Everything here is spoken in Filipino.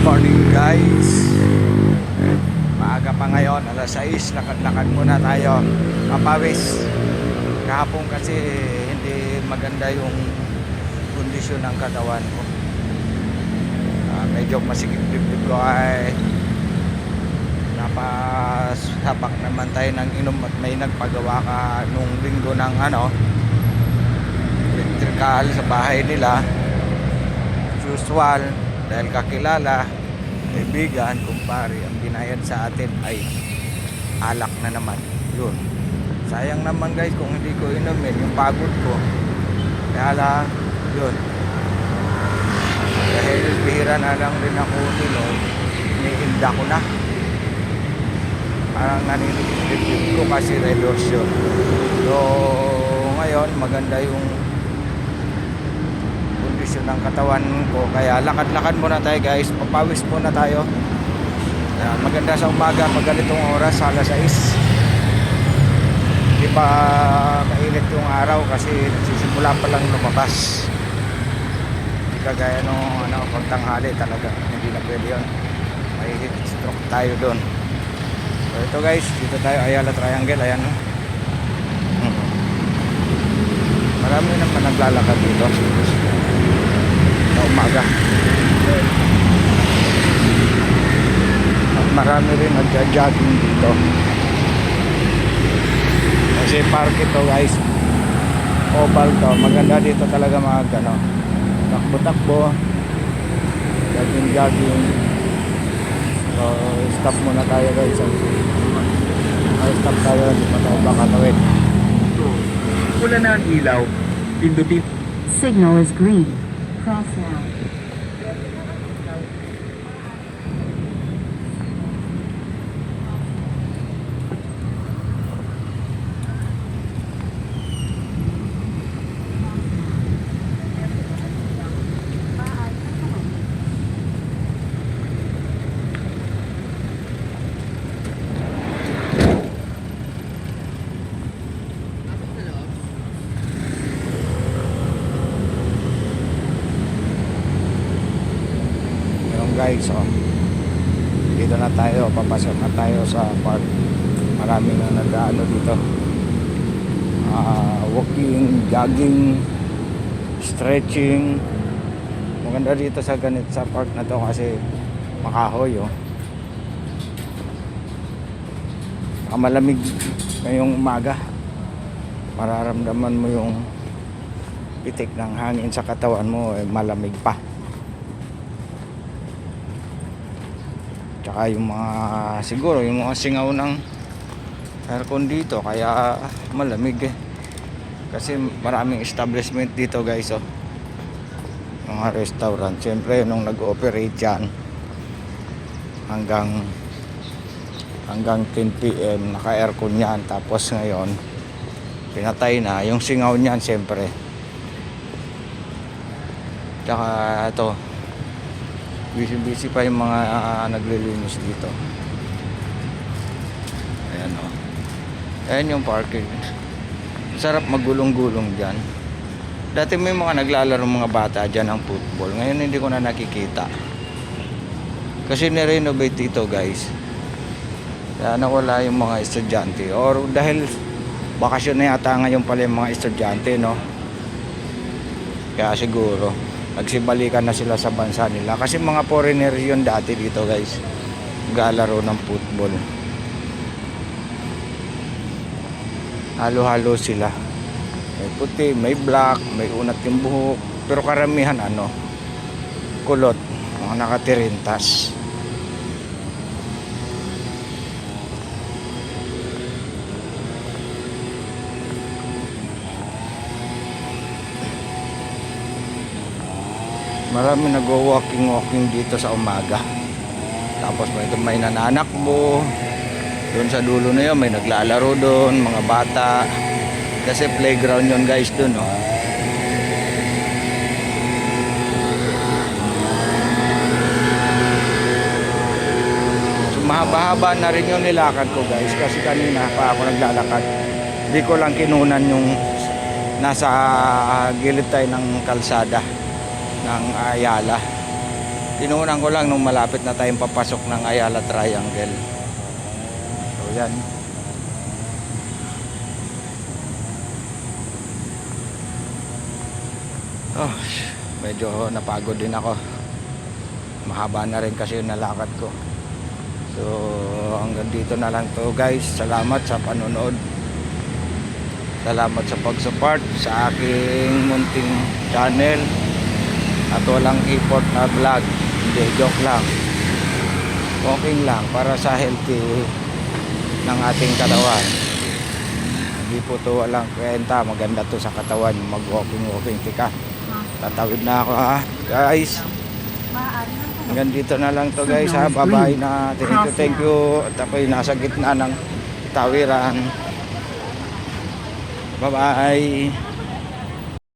Morning guys, maaga pa ngayon, alas 6, lakad-lakad muna tayo, mapawis. Kahapon kasi hindi maganda yung kondisyon ng katawan ko. Medyo masikip-dip ko ay napasapak naman tayo ng inom at may nagpagawa ka nung linggo ng electrical sa bahay nila. Usual, dahil kakilala, kaibigan, kumpare, ang binayad sa atin ay alak na naman. Yun, sayang naman guys kung hindi ko inumin yung pagod ko. Kaya lang, yun, dahil bihira na lang rin ako nilo, iniinda ko na. Parang naninitip ko kasi redos yun. So ngayon maganda yung kondisyon ng katawan ko, kaya lakad-lakad muna tayo guys, papawis muna tayo. Maganda sa umaga pag ganitong oras, alas 6, hindi pa mainit yung araw kasi nagsisimula pa lang lumabas. Hindi kagaya nung pagtanghali, talaga hindi na pwede yun, may heat stroke tayo doon. So ito guys, dito tayo, Ayala Triangle, ayan. Marami naman naglalakad dito sa umaga at marami rin nagja-jogging dito kasi park ito guys, oval to, maganda dito talaga takbo-takbo, jogging. So stop muna tayo guys, stop tayo, hindi pa tayo baka tawid. Pula na ang ilaw, pindutin. Signal is green. Cross now. Guys, dito na tayo, papasok na tayo sa park. Marami na nag-ano dito, walking, jogging, stretching. Maganda dito sa sa park na to kasi makahoy malamig ngayong umaga, mararamdaman mo yung pitik ng hangin sa katawan mo, malamig pa. Tsaka yung siguro yung mga singaw ng aircon dito, kaya malamig kasi maraming establishment dito guys, mga restaurant. Siyempre nung nag-ooperate yan hanggang 10 PM naka-aircon yan, tapos ngayon pinatay na yung singaw niyan siyempre. Tsaka ito, busy pa yung mga naglilinis dito. Ayan ayan yung parking. Sarap magulong-gulong dyan. Dati may mga naglalaro mga bata dyan ng football, ngayon hindi ko na nakikita kasi nirenovate dito guys. Kaya nawala yung mga estudyante, or dahil bakasyon na yata ngayon pala yung mga estudyante, kaya siguro nagsibalikan na sila sa bansa nila, kasi mga foreigner yun dati dito guys, naglalaro ng football. Halo-halo sila, may puti, may black, may unat yung buhok, pero karamihan kulot, mga nakatirintas. Marami nag-walking dito sa umaga. Tapos may nananakbo doon sa dulo na yun, may naglalaro doon, mga bata, kasi playground yun guys doon. So mahaba-haba na rin yung nilakad ko guys, kasi kanina pa ako naglalakad, di ko lang kinunan yung nasa gilid tayo ng kalsada ng Ayala. Tinuunan ko lang nung malapit na tayong papasok ng Ayala Triangle. So yan. Oh, medyo napagod din ako. Mahaba na rin kasi yung nalakad ko. So hanggang dito na lang to guys. Salamat sa panonood. Salamat sa pag-support sa aking munting channel. At walang effort na vlog. Hindi, joke lang. Walking lang para sa healthy ng ating katawan. Hindi po to walang kwenta. Maganda to sa katawan. Mag-walking tika. Tatawid na ako ha. Guys. Hanggang dito na lang to guys ha. Bye-bye na. Thank you. At ako'y nasa gitna ng tawiran. Bye-bye.